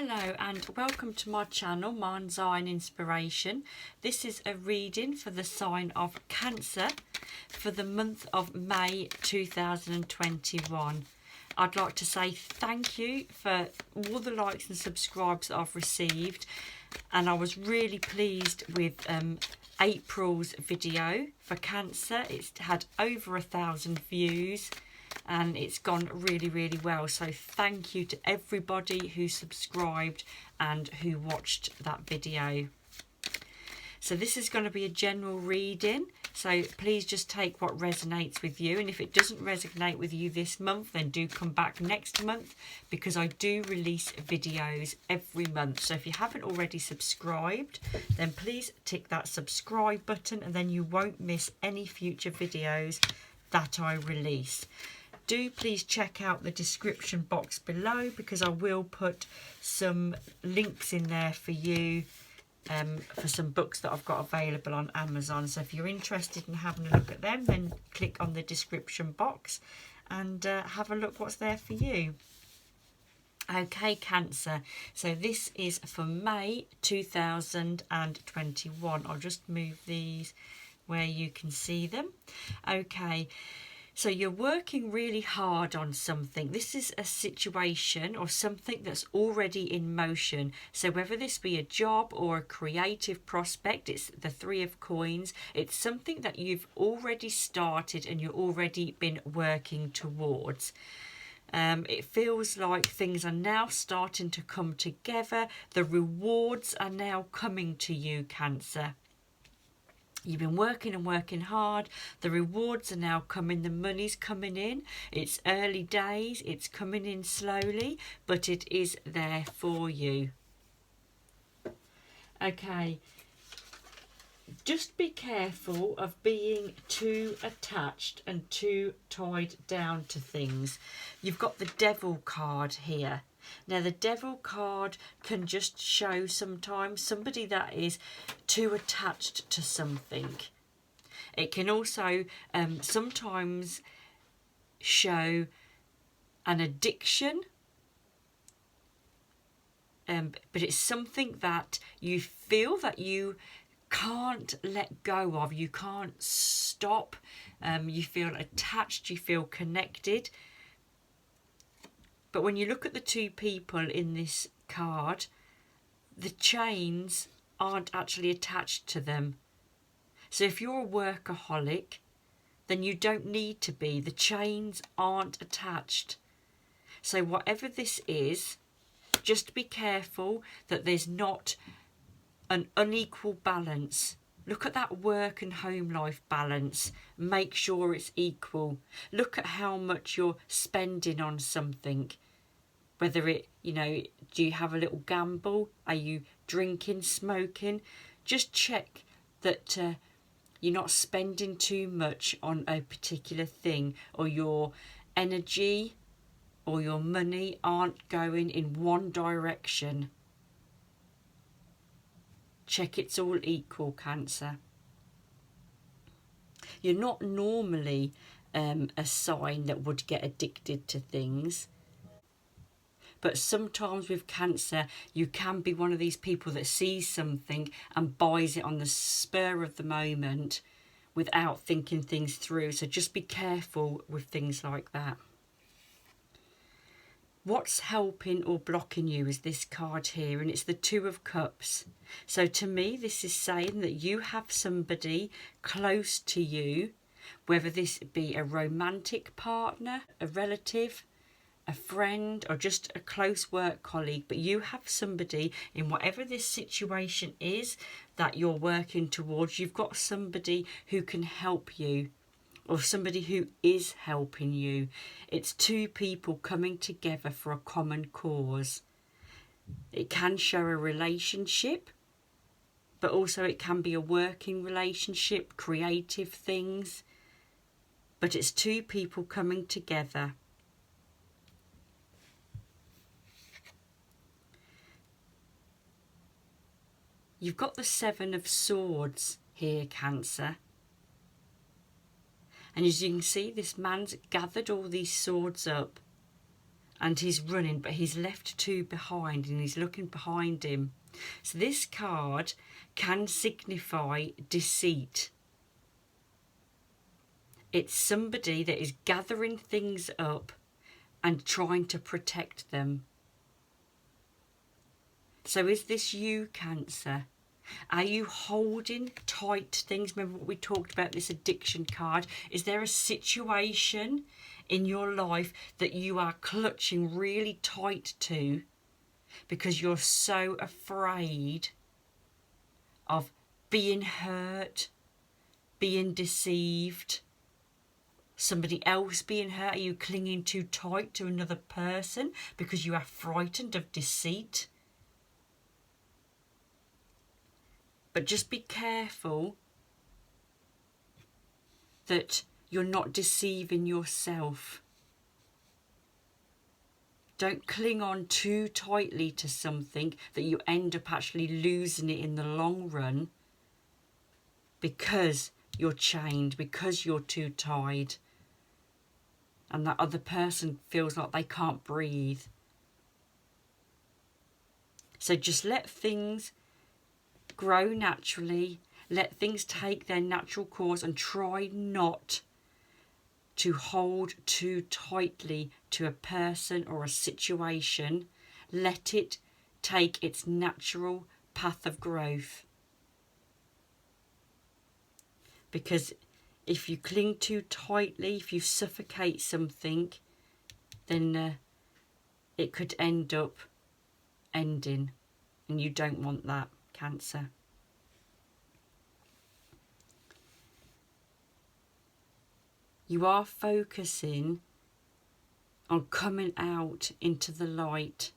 Hello and welcome to my channel, Mind's Eye and Inspiration. This is a reading for the sign of Cancer for the month of May 2021. I'd like to say thank you for all the likes and subscribes that I've received, and I was really pleased with April's video for Cancer. It's had over 1,000 views and it's gone really well, so thank you to everybody who subscribed and who watched that video. So this is going to be a general reading, so please just take what resonates with you, and if it doesn't resonate with you this month, then do come back next month, because I do release videos every month. So if you haven't already subscribed, then please tick that subscribe button, and then you won't miss any future videos that I release. Do please check out the description box below, because I will put some links in there for you for some books that I've got available on Amazon. So if you're interested in having a look at them, then click on the description box and have a look what's there for you. Okay, Cancer, so this is for May 2021. I'll just move these where you can see them. Okay, so you're working really hard on something. This is a situation or something that's already in motion. So whether this be a job or a creative prospect, it's the Three of Coins. It's something that you've already started and you've already been working towards. It feels like things are now starting to come together. The rewards are now coming to you, Cancer. You've been working and working hard. The rewards are now coming. The money's coming in. It's early days. It's coming in slowly, but it is there for you. Okay. Just be careful of being too attached and too tied down to things. You've got the Devil card here. Now, the Devil card can just show sometimes somebody that is too attached to something. It can also sometimes show an addiction, but it's something that you feel that you can't let go of. You can't stop. You feel attached, you feel connected. But when you look at the two people in this card, the chains aren't actually attached to them. So if you're a workaholic, then you don't need to be. The chains aren't attached. So whatever this is, just be careful that there's not an unequal balance. Look at that work and home life balance. Make sure it's equal. Look at how much you're spending on something. Whether it, do you have a little gamble? Are you drinking, smoking? Just check that you're not spending too much on a particular thing, or your energy or your money aren't going in one direction. Check it's all equal, Cancer. You're not normally a sign that would get addicted to things. But sometimes with Cancer, you can be one of these people that sees something and buys it on the spur of the moment without thinking things through. So just be careful with things like that. What's helping or blocking you is this card here, and it's the Two of Cups. So to me, this is saying that you have somebody close to you, whether this be a romantic partner, a relative, a friend, or just a close work colleague, but you have somebody in whatever this situation is that you're working towards. You've got somebody who can help you, or somebody who is helping you. It's two people coming together for a common cause. It can show a relationship, but also it can be a working relationship, creative things. But it's two people coming together. You've got the Seven of Swords here, Cancer. And as you can see, this man's gathered all these swords up and he's running, but he's left two behind and he's looking behind him. So this card can signify deceit. It's somebody that is gathering things up and trying to protect them. So is this you, Cancer? Are you holding tight things? Remember what we talked about, this addiction card? Is there a situation in your life that you are clutching really tight to because you're so afraid of being hurt, being deceived, somebody else being hurt? Are you clinging too tight to another person because you are frightened of deceit? But just be careful that you're not deceiving yourself. Don't cling on too tightly to something that you end up actually losing it in the long run because you're chained, because you're too tied, and that other person feels like they can't breathe. So just let things grow naturally, let things take their natural course, and try not to hold too tightly to a person or a situation. Let it take its natural path of growth. Because if you cling too tightly, if you suffocate something, then it could end up ending, and you don't want that, Cancer. You are focusing on coming out into the light.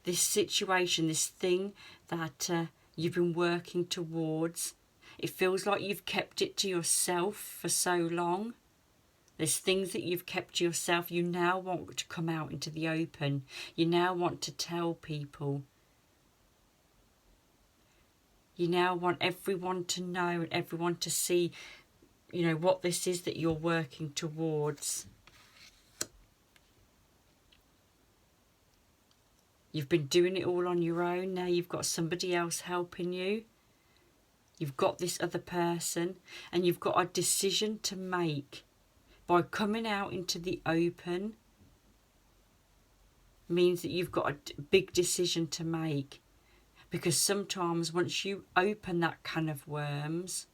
This situation, this thing that you've been working towards, it feels like you've kept it to yourself for so long. There's things that you've kept to yourself. You now want to come out into the open. You now want to tell people. You now want everyone to know and everyone to see, you know, what this is that you're working towards. You've been doing it all on your own. Now you've got somebody else helping you. You've got this other person, and you've got a decision to make. By coming out into the open means that you've got a big decision to make. Because sometimes once you open that can of worms,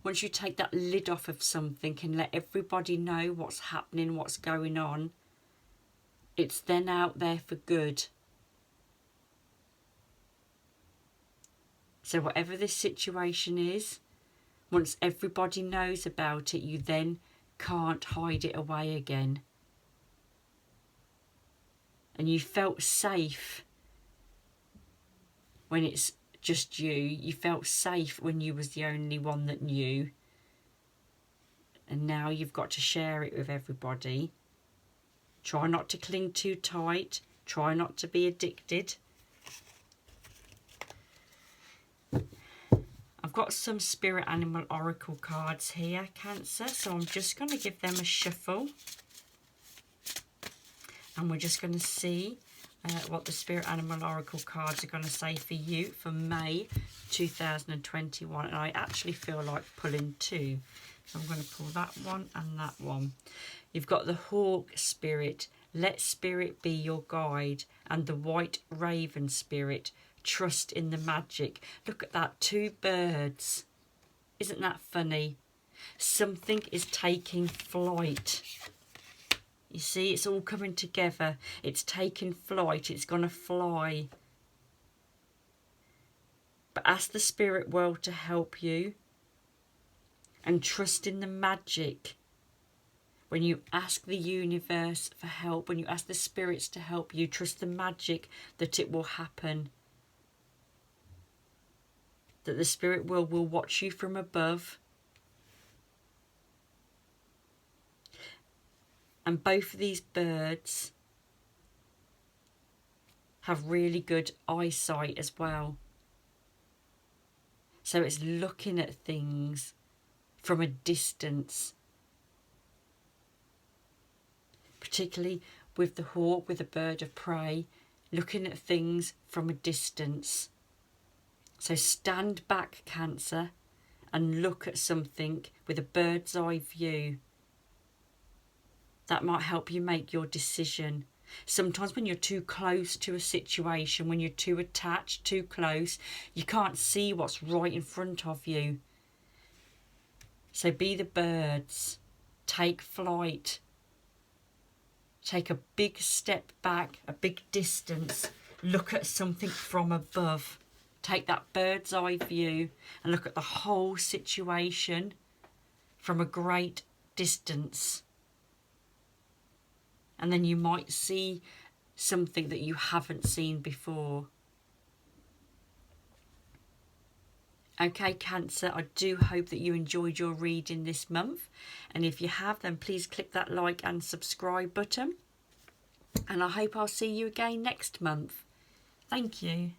once you take that lid off of something and let everybody know what's happening, what's going on, it's then out there for good. So whatever this situation is, once everybody knows about it, you then can't hide it away again. And you felt safe when it's just you. You felt safe when you was the only one that knew. And now you've got to share it with everybody. Try not to cling too tight. Try not to be addicted. I've got some Spirit Animal Oracle cards here, Cancer. So I'm just going to give them a shuffle. And we're just going to see what the Spirit Animal Oracle cards are going to say for you for May 2021. And I actually feel like pulling two. So I'm going to pull that one and that one. You've got the Hawk Spirit. Let Spirit be your guide. And the White Raven Spirit. Trust in the magic. Look at that, two birds. Isn't that funny? Something is taking flight. You see, it's all coming together. It's taking flight. It's going to fly. But ask the spirit world to help you. And trust in the magic. When you ask the universe for help, when you ask the spirits to help you, trust the magic that it will happen. That the spirit world will watch you from above. And both of these birds have really good eyesight as well. So it's looking at things from a distance. Particularly with the hawk, with a bird of prey, looking at things from a distance. So stand back, Cancer, and look at something with a bird's eye view. That might help you make your decision. Sometimes when you're too close to a situation, when you're too attached, too close, you can't see what's right in front of you. So be the birds. Take flight. Take a big step back, a big distance. Look at something from above. Take that bird's eye view and look at the whole situation from a great distance. And then you might see something that you haven't seen before. Okay, Cancer, I do hope that you enjoyed your reading this month. And if you have, then please click that like and subscribe button. And I hope I'll see you again next month. Thank you.